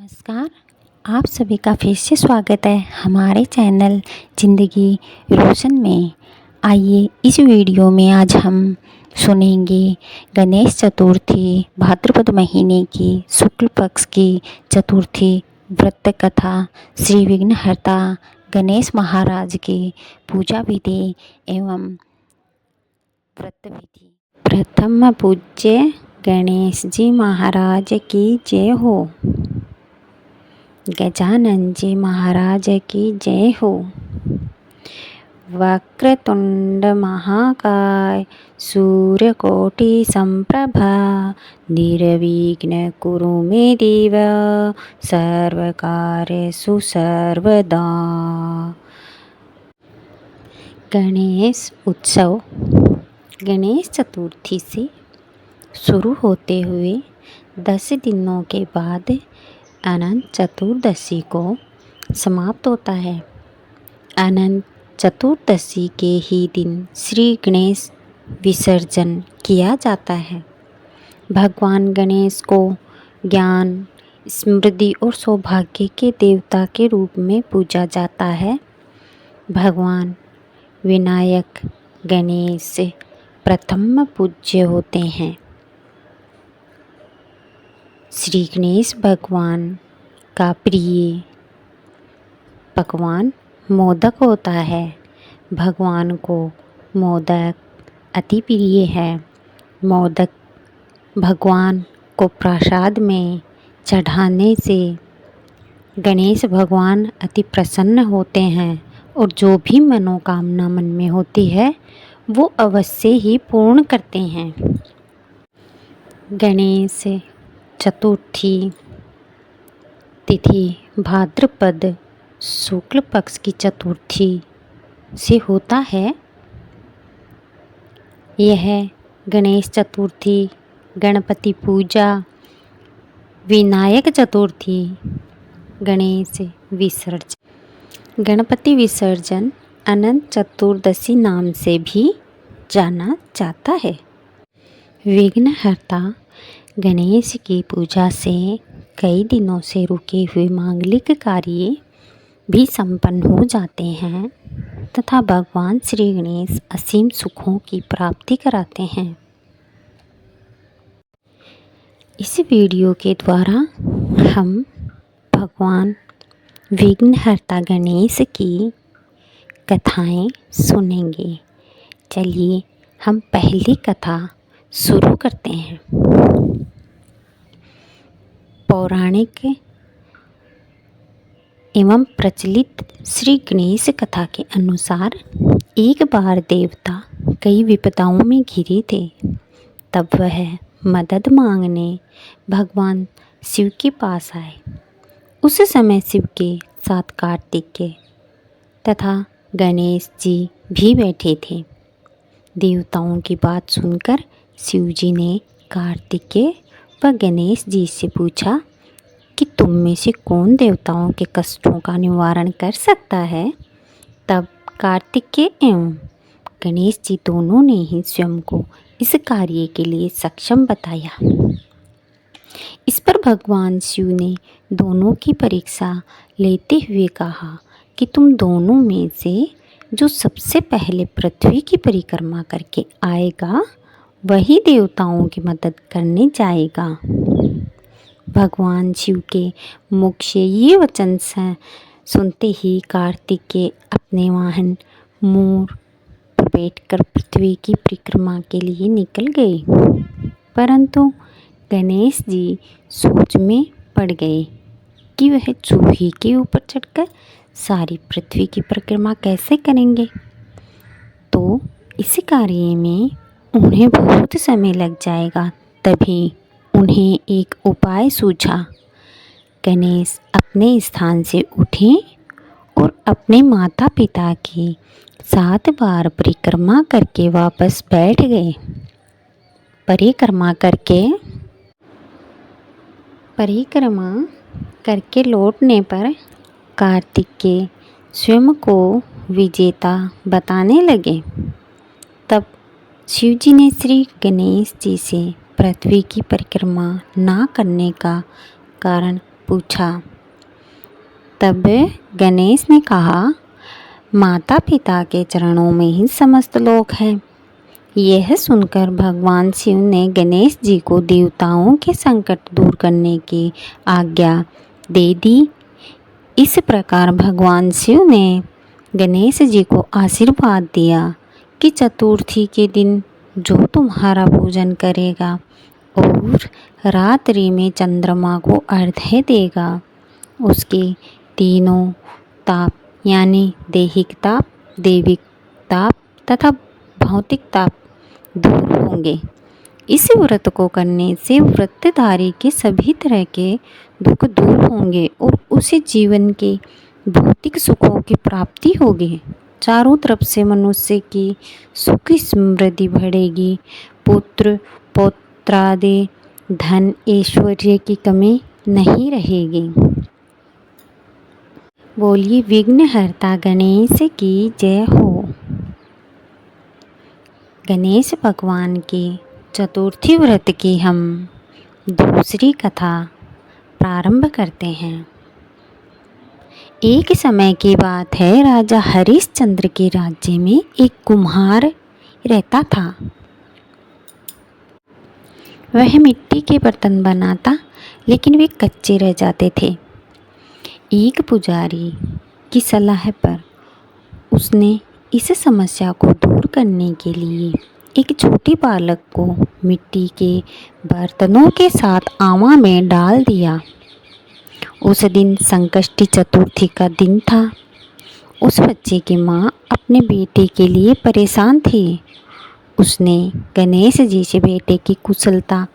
नमस्कार। आप सभी का फिर से स्वागत है हमारे चैनल ज़िंदगी रोशन में। आइए इस वीडियो में आज हम सुनेंगे गणेश चतुर्थी भाद्रपद महीने की शुक्ल पक्ष की चतुर्थी व्रत कथा, श्री विघ्नहर्ता गणेश महाराज की पूजा विधि एवं व्रत विधि। प्रथम पूज्य गणेश जी महाराज की जय हो। गजानन जी महाराज की जय हो। वक्रतुंड महाकाय सूर्यकोटि संप्रभा निर्विघ्न कुरु मे देव सर्वकार्येषु सर्वदा। गणेश उत्सव गणेश चतुर्थी से शुरू होते हुए 10 दिनों के बाद अनंत चतुर्दशी को समाप्त होता है। अनंत चतुर्दशी के ही दिन श्री गणेश विसर्जन किया जाता है। भगवान गणेश को ज्ञान, समृद्धि और सौभाग्य के देवता के रूप में पूजा जाता है। भगवान विनायक गणेश प्रथम पूज्य होते हैं। श्री गणेश भगवान का प्रिय पकवान मोदक होता है। भगवान को मोदक अति प्रिय है। मोदक भगवान को प्रसाद में चढ़ाने से गणेश भगवान अति प्रसन्न होते हैं और जो भी मनोकामना मन में होती है वो अवश्य ही पूर्ण करते हैं। गणेश चतुर्थी तिथि भाद्रपद शुक्ल पक्ष की चतुर्थी से होता है। यह गणेश चतुर्थी, गणपति पूजा, विनायक चतुर्थी, गणेश विसर्जन, गणपति विसर्जन अनंत चतुर्दशी नाम से भी जाना जाता है। विघ्नहर्ता गणेश की पूजा से कई दिनों से रुके हुए मांगलिक कार्य भी संपन्न हो जाते हैं तथा भगवान श्री गणेश असीम सुखों की प्राप्ति कराते हैं। इस वीडियो के द्वारा हम भगवान विघ्नहर्ता गणेश की कथाएं सुनेंगे। चलिए हम पहली कथा शुरू करते हैं। पौराणिक एवं प्रचलित श्री गणेश कथा के अनुसार एक बार देवता कई विपदाओं में घिरे थे। तब वह मदद मांगने भगवान शिव के पास आए। उस समय शिव के साथ कार्तिकेय तथा गणेश जी भी बैठे थे। देवताओं की बात सुनकर शिव जी ने कार्तिकेय व गणेश जी से पूछा कि तुम में से कौन देवताओं के कष्टों का निवारण कर सकता है। तब कार्तिकेय एवं गणेश जी दोनों ने ही स्वयं को इस कार्य के लिए सक्षम बताया। इस पर भगवान शिव ने दोनों की परीक्षा लेते हुए कहा कि तुम दोनों में से जो सबसे पहले पृथ्वी की परिक्रमा करके आएगा वही देवताओं की मदद करने जाएगा। भगवान शिव के मुख से ये वचन सुनते ही कार्तिकेय अपने वाहन मोर पर बैठकर पृथ्वी की परिक्रमा के लिए निकल गए। परंतु गणेश जी सोच में पड़ गए कि वह चूहे के ऊपर चढ़कर सारी पृथ्वी की परिक्रमा कैसे करेंगे। तो इस कार्य में उन्हें बहुत समय लग जाएगा। तभी उन्हें एक उपाय सूझा। गणेश अपने स्थान से उठे और अपने माता पिता की 7 बार परिक्रमा करके वापस बैठ गए। परिक्रमा करके लौटने पर कार्तिकेय स्वयं को विजेता बताने लगे। तब शिव जी ने श्री गणेश जी से पृथ्वी की परिक्रमा ना करने का कारण पूछा। तब गणेश ने कहा, माता पिता के चरणों में ही समस्त लोक है। यह सुनकर भगवान शिव ने गणेश जी को देवताओं के संकट दूर करने की आज्ञा दे दी। इस प्रकार भगवान शिव ने गणेश जी को आशीर्वाद दिया कि चतुर्थी के दिन जो तुम्हारा पूजन करेगा और रात्रि में चंद्रमा को अर्घ्य देगा, उसके तीनों ताप यानी दैहिक ताप, दैविक ताप तथा भौतिक ताप दूर होंगे। इस व्रत को करने से व्रतधारी के सभी तरह के दुख दूर होंगे और उसे जीवन के भौतिक सुखों की प्राप्ति होगी। चारों तरफ से मनुष्य की सुख समृद्धि बढ़ेगी। पुत्र पौत्रादि धन ऐश्वर्य की कमी नहीं रहेगी। बोलिए विघ्नहर्ता गणेश की जय हो। गणेश भगवान के चतुर्थी व्रत की हम दूसरी कथा प्रारंभ करते हैं। एक समय की बात है, राजा हरिश्चंद्र के राज्य में एक कुम्हार रहता था। वह मिट्टी के बर्तन बनाता, लेकिन वे कच्चे रह जाते थे। एक पुजारी की सलाह पर उसने इस समस्या को दूर करने के लिए एक छोटे बालक को मिट्टी के बर्तनों के साथ आवा में डाल दिया। उस दिन संकष्टी चतुर्थी का दिन था। उस बच्चे की माँ अपने बेटे के लिए परेशान थी। उसने गणेश जी से बेटे की कुशलता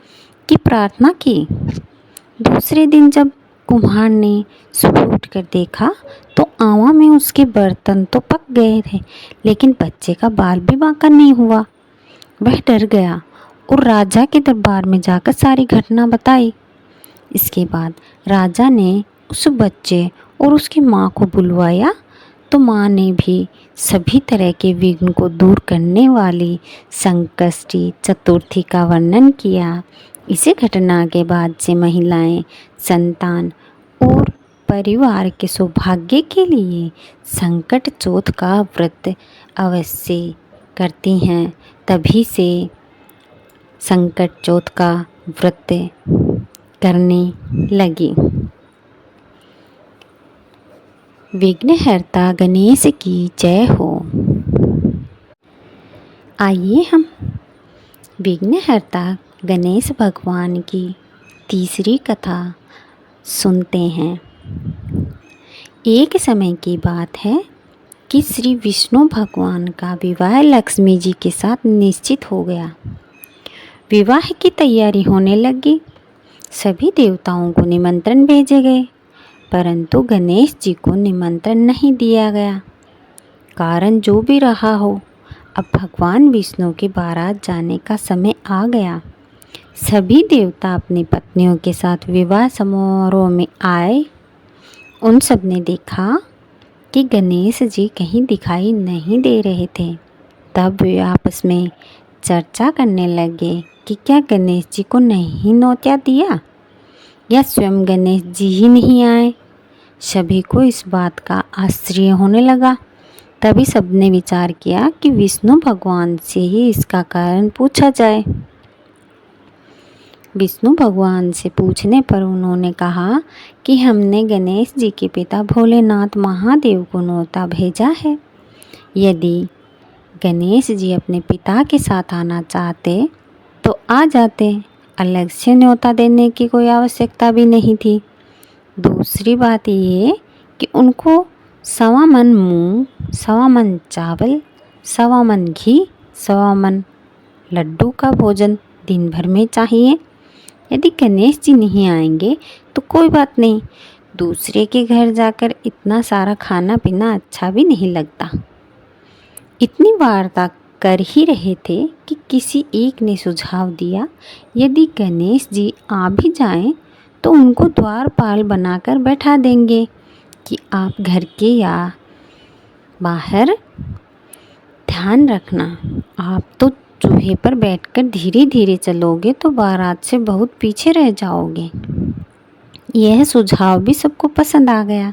की प्रार्थना की। दूसरे दिन जब कुम्हार ने सुबह उठकर देखा तो आवा में उसके बर्तन तो पक गए थे, लेकिन बच्चे का बाल भी बांका नहीं हुआ। वह डर गया और राजा के दरबार में जाकर सारी घटना बताई। इसके बाद राजा ने उस बच्चे और उसकी माँ को बुलवाया, तो माँ ने भी सभी तरह के विघ्न को दूर करने वाली संकष्टी चतुर्थी का वर्णन किया। इसी घटना के बाद से महिलाएं संतान और परिवार के सौभाग्य के लिए संकट चौथ का व्रत अवश्य करती हैं। तभी से संकट चौथ का व्रत करने लगी। विघ्नहर्ता गणेश की जय हो। आइए हम विघ्नहर्ता गणेश भगवान की तीसरी कथा सुनते हैं। एक समय की बात है कि श्री विष्णु भगवान का विवाह लक्ष्मी जी के साथ निश्चित हो गया। विवाह की तैयारी होने लगी। सभी देवताओं को निमंत्रण भेजे गए, परंतु गणेश जी को निमंत्रण नहीं दिया गया। कारण जो भी रहा हो, अब भगवान विष्णु के बारात जाने का समय आ गया। सभी देवता अपनी पत्नियों के साथ विवाह समारोह में आए। उन सब ने देखा कि गणेश जी कहीं दिखाई नहीं दे रहे थे। तब वे आपस में चर्चा करने लगे कि क्या गणेश जी को नहीं न्योता दिया या स्वयं गणेश जी ही नहीं आए। सभी को इस बात का आश्चर्य होने लगा। तभी सबने विचार किया कि विष्णु भगवान से ही इसका कारण पूछा जाए। विष्णु भगवान से पूछने पर उन्होंने कहा कि हमने गणेश जी के पिता भोलेनाथ महादेव को न्योता भेजा है। यदि गणेश जी अपने पिता के साथ आना चाहते तो आ जाते, अलग से न्योता देने की कोई आवश्यकता भी नहीं थी। दूसरी बात ये कि उनको 1.25 मन मूंग, 1.25 मन चावल, 1.25 मन घी, 1.25 मन लड्डू का भोजन दिन भर में चाहिए। यदि गणेश जी नहीं आएंगे तो कोई बात नहीं, दूसरे के घर जाकर इतना सारा खाना पीना अच्छा भी नहीं लगता। इतनी वार्ता कर ही रहे थे कि किसी एक ने सुझाव दिया, यदि गणेश जी आ भी जाएं तो उनको द्वारपाल बनाकर बैठा देंगे कि आप घर के या बाहर ध्यान रखना। आप तो चूहे पर बैठकर धीरे धीरे चलोगे तो बारात से बहुत पीछे रह जाओगे। यह सुझाव भी सबको पसंद आ गया,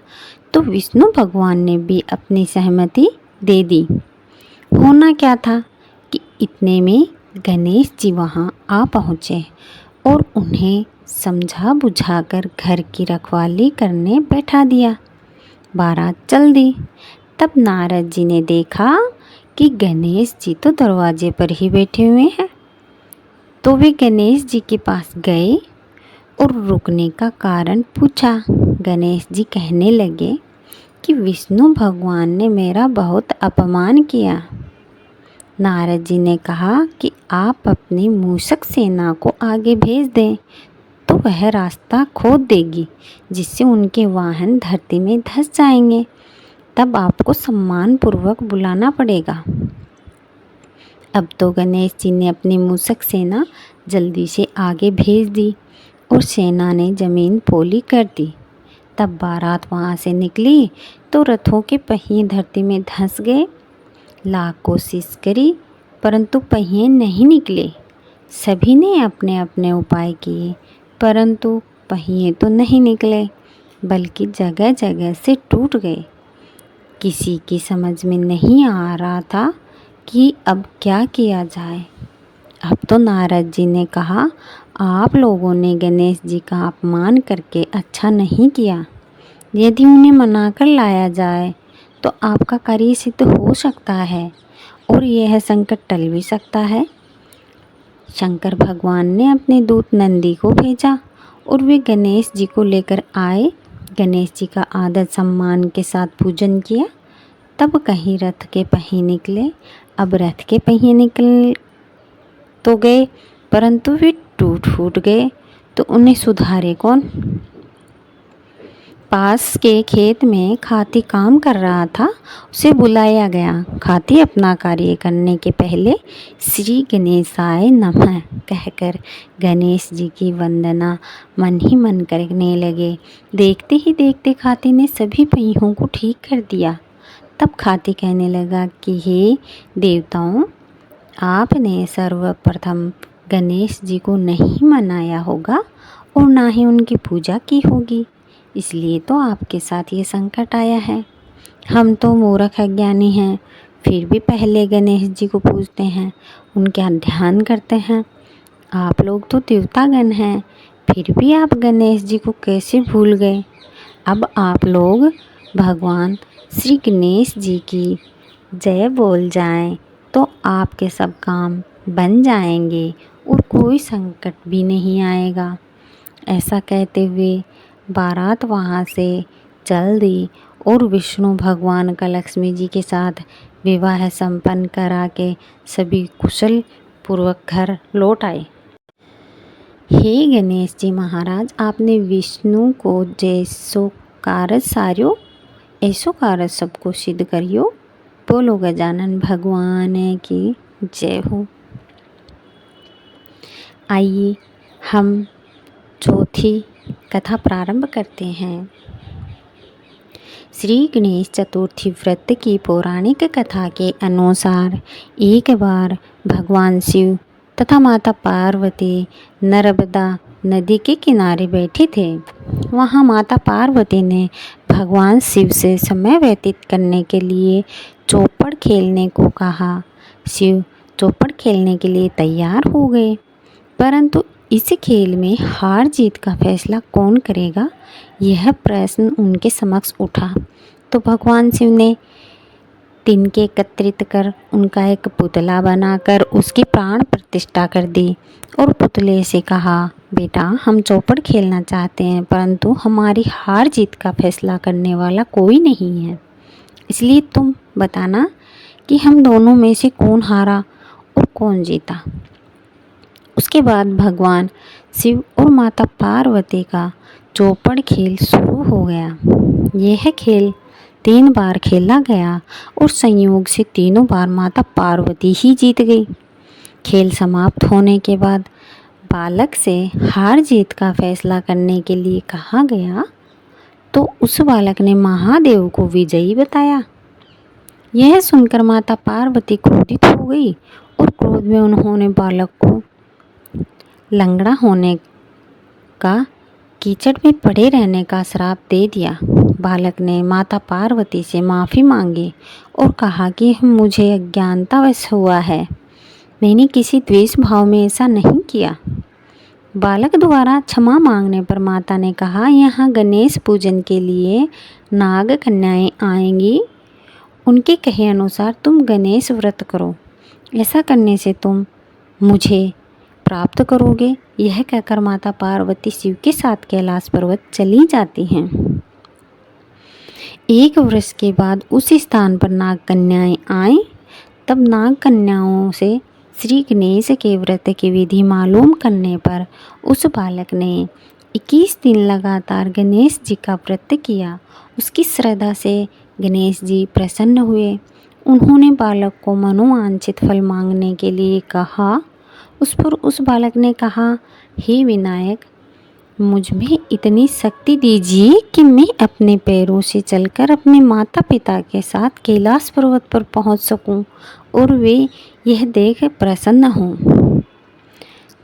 तो विष्णु भगवान ने भी अपनी सहमति दे दी। होना क्या था कि इतने में गणेश जी वहाँ आ पहुँचे और उन्हें समझा बुझाकर घर की रखवाली करने बैठा दिया। बारात चल दी। तब नारद जी ने देखा कि गणेश जी तो दरवाजे पर ही बैठे हुए हैं, तो वे गणेश जी के पास गए और रुकने का कारण पूछा। गणेश जी कहने लगे कि विष्णु भगवान ने मेरा बहुत अपमान किया। नारद जी ने कहा कि आप अपनी मूषक सेना को आगे भेज दें, तो वह रास्ता खोद देगी, जिससे उनके वाहन धरती में धंस जाएंगे। तब आपको सम्मानपूर्वक बुलाना पड़ेगा। अब तो गणेश जी ने अपनी मूषक सेना जल्दी से आगे भेज दी और सेना ने जमीन पोली कर दी। तब बारात वहाँ से निकली तो रथों के पहिए धरती में धंस गए। लाख कोशिश करी परंतु पहिए नहीं निकले। सभी ने अपने अपने उपाय किए परंतु पहिए तो नहीं निकले, बल्कि जगह जगह से टूट गए। किसी की समझ में नहीं आ रहा था कि अब क्या किया जाए। अब तो नारद जी ने कहा, आप लोगों ने गणेश जी का अपमान करके अच्छा नहीं किया। यदि उन्हें मनाकर लाया जाए तो आपका कार्य सिद्ध हो सकता है और यह संकट टल भी सकता है। शंकर भगवान ने अपने दूत नंदी को भेजा और वे गणेश जी को लेकर आए। गणेश जी का आदर सम्मान के साथ पूजन किया। तब कहीं रथ के पहिए निकले। अब रथ के पहिए निकल तो गए परंतु वे टूट फूट गए, तो उन्हें सुधारे कौन। पास के खेत में खाती काम कर रहा था, उसे बुलाया गया। खाती अपना कार्य करने के पहले श्री गणेशाय नमः कहकर गणेश जी की वंदना मन ही मन करने लगे। देखते ही देखते खाती ने सभी पहियों को ठीक कर दिया। तब खाती कहने लगा कि हे देवताओं, आपने सर्वप्रथम गणेश जी को नहीं मनाया होगा और ना ही उनकी पूजा की होगी, इसलिए तो आपके साथ ये संकट आया है। हम तो मूर्ख अज्ञानी हैं, फिर भी पहले गणेश जी को पूजते हैं, उनका ध्यान करते हैं। आप लोग तो देवतागण हैं, फिर भी आप गणेश जी को कैसे भूल गए। अब आप लोग भगवान श्री गणेश जी की जय बोल जाएं तो आपके सब काम बन जाएंगे और कोई संकट भी नहीं आएगा। ऐसा कहते हुए बारात वहाँ से चल दी और विष्णु भगवान का लक्ष्मी जी के साथ विवाह संपन्न करा के सभी कुशल पूर्वक घर लौट आए। हे गणेश जी महाराज, आपने विष्णु को जैसो कारज सार्यो ऐसो कारज सबको सिद्ध करियो। बोलो गजानन भगवान की जय हो। आइए हम चौथी कथा प्रारंभ करते हैं। श्री गणेश चतुर्थी व्रत की पौराणिक कथा के अनुसार एक बार भगवान शिव तथा माता पार्वती नर्मदा नदी के किनारे बैठे थे। वहाँ माता पार्वती ने भगवान शिव से समय व्यतीत करने के लिए चौपड़ खेलने को कहा। शिव चौपड़ खेलने के लिए तैयार हो गए, परंतु इस खेल में हार जीत का फैसला कौन करेगा, यह प्रश्न उनके समक्ष उठा। तो भगवान शिव ने तिनके एकत्रित कर उनका एक पुतला बनाकर उसकी प्राण प्रतिष्ठा कर दी और पुतले से कहा, बेटा हम चौपड़ खेलना चाहते हैं, परंतु हमारी हार जीत का फैसला करने वाला कोई नहीं है, इसलिए तुम बताना कि हम दोनों में से कौन हारा और कौन जीता। उसके बाद भगवान शिव और माता पार्वती का चौपड़ खेल शुरू हो गया। यह खेल 3 बार खेला गया और संयोग से तीनों बार माता पार्वती ही जीत गई। खेल समाप्त होने के बाद बालक से हार जीत का फैसला करने के लिए कहा गया, तो उस बालक ने महादेव को विजयी बताया। यह सुनकर माता पार्वती क्रोधित हो गई और क्रोध में उन्होंने बालक को लंगड़ा होने का कीचड़ में पड़े रहने का श्राप दे दिया। बालक ने माता पार्वती से माफ़ी मांगी और कहा कि मुझे अज्ञानतावश हुआ है, मैंने किसी द्वेष भाव में ऐसा नहीं किया। बालक द्वारा क्षमा मांगने पर माता ने कहा, यहाँ गणेश पूजन के लिए नाग कन्याएं आएंगी, उनके कहे अनुसार तुम गणेश व्रत करो, ऐसा करने से तुम मुझे प्राप्त करोगे। यह कहकर माता पार्वती शिव के साथ कैलाश पर्वत चली जाती हैं। एक वर्ष के बाद उस स्थान पर नाग कन्याएं आए। तब नाग कन्याओं से श्री गणेश के व्रत की विधि मालूम करने पर उस बालक ने 21 दिन लगातार गणेश जी का व्रत किया। उसकी श्रद्धा से गणेश जी प्रसन्न हुए। उन्होंने बालक को मनोवांछित फल मांगने के लिए कहा। उस पर उस बालक ने कहा, हे विनायक, मुझ में इतनी शक्ति दीजिए कि मैं अपने पैरों से चलकर अपने माता पिता के साथ कैलाश पर्वत पर पहुंच सकूं और वे यह देख प्रसन्न हों।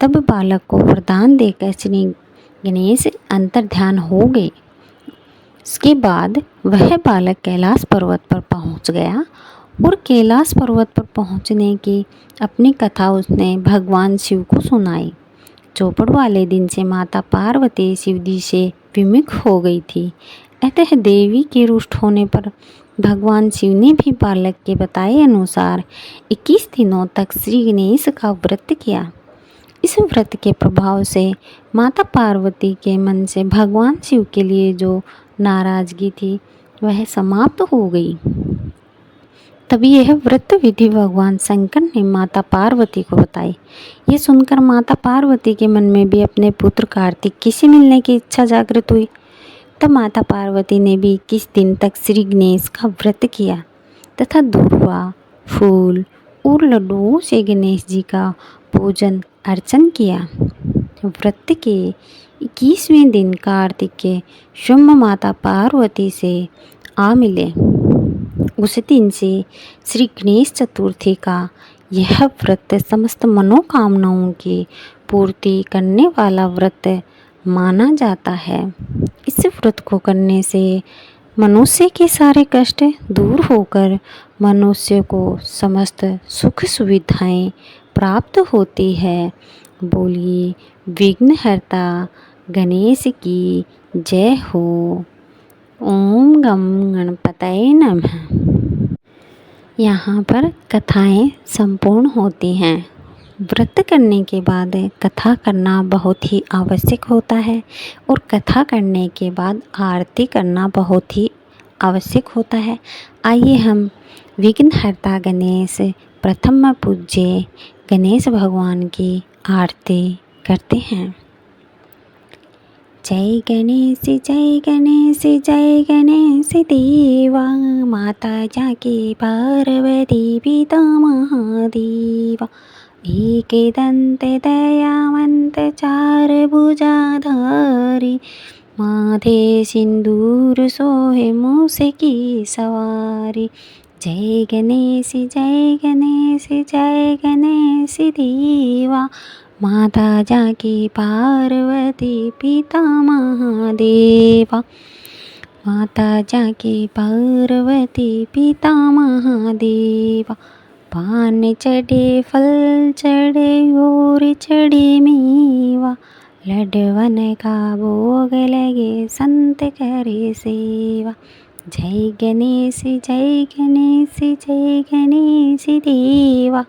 तब बालक को वरदान देकर श्री गणेश अंतर्ध्यान हो गए। उसके बाद वह बालक कैलाश पर्वत पर पहुंच गया और कैलाश पर्वत पर पहुंचने की अपनी कथा उसने भगवान शिव को सुनाई। चौपड़ वाले दिन से माता पार्वती शिव जी से विमुख हो गई थी। अतः देवी के रुष्ट होने पर भगवान शिव ने भी बालक के बताए अनुसार 21 दिनों तक श्री गणेश का व्रत किया। इस व्रत के प्रभाव से माता पार्वती के मन से भगवान शिव के लिए जो नाराजगी थी वह समाप्त हो गई। तभी यह व्रत विधि भगवान शंकर ने माता पार्वती को बताई। ये सुनकर माता पार्वती के मन में भी अपने पुत्र कार्तिक से मिलने की इच्छा जागृत हुई। तब माता पार्वती ने भी 21 दिन तक श्री गणेश का व्रत किया तथा दूर्वा, फूल और लड्डुओं से गणेश जी का पूजन अर्चन किया। व्रत के 21वें दिन कार्तिक के शुम्भ माता पार्वती से आ मिले। उस दिन से श्री गणेश चतुर्थी का यह व्रत समस्त मनोकामनाओं की पूर्ति करने वाला व्रत माना जाता है। इस व्रत को करने से मनुष्य के सारे कष्ट दूर होकर मनुष्य को समस्त सुख सुविधाएं प्राप्त होती है। बोलिए विघ्नहर्ता गणेश की जय हो। ओम गम गणपतये नमः। यहाँ पर कथाएं संपूर्ण होती हैं। व्रत करने के बाद कथा करना बहुत ही आवश्यक होता है और कथा करने के बाद आरती करना बहुत ही आवश्यक होता है। आइए हम विघ्नहर्ता गणेश प्रथम पूज्य गणेश भगवान की आरती करते हैं। जय गणेश जय गणेश जय गणेश देवा, माता जाके पार्वती पिता महादेवा। एक दंत दयावंत चार भुजाधारी, माथे सिंदूर सोहे मूसे की सवारी। जय गणेश जय गणेश देवा, माता जाकी पार्वती पिता महादेवा। माता जाकी पार्वती पिता महादेवा। पान चढ़े फल चढ़े और चढ़े मेवा, लड्डवन का भोग लगे संत करे सेवा। जय गणेश देवा,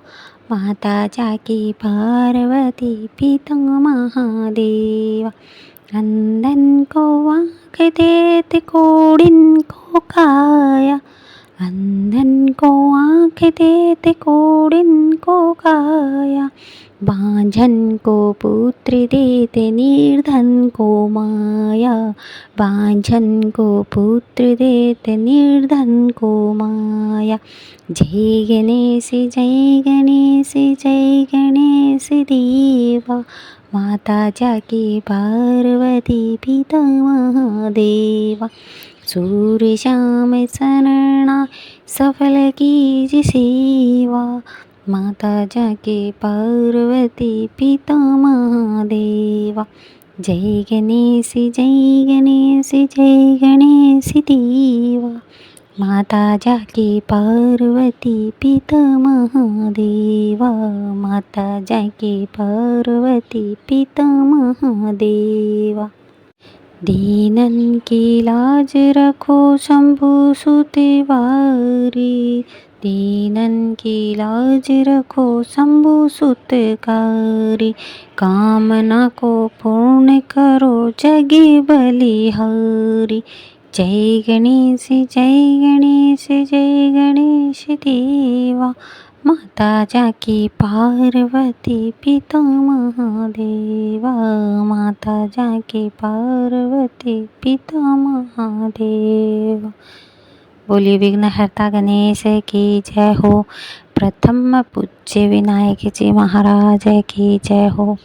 माता जाकी पार्वती पिता महादेवा। अंधन को आँख देत कोड़िन को काया, अंधन को आँख देत कोड़िन को काया। बांझन को पुत्र देते निर्धन को माया, बांझन को पुत्र देते निर्धन को माया। जय गणेश देवा, माता जाकी पार्वती पिता महादेवा। सूर्य श्याम शरणा सफल कीज सेवा, माता जाके पार्वती पिता महादेवा। जय गणेश जय गणेश जय गणेश देवा। माता जाके पार्वती पिता महादेवा। माता जाके पार्वती पिता महादेवा। दीनन की लाज रखो शंभु सुतवारी। दीनन की लाज रखो शंभु सुतकारी। कामना को पूर्ण करो जगे बलिहारी। जय गणेश जय गणेश जय गणेश देवा। माता जाकी पार्वती पिता महादेवा। माता जाकी पार्वती पिता महादेवा। बोलिए विघ्नहर्ता गणेश की जय हो। प्रथम पूज्य विनायक जी महाराज की जय हो।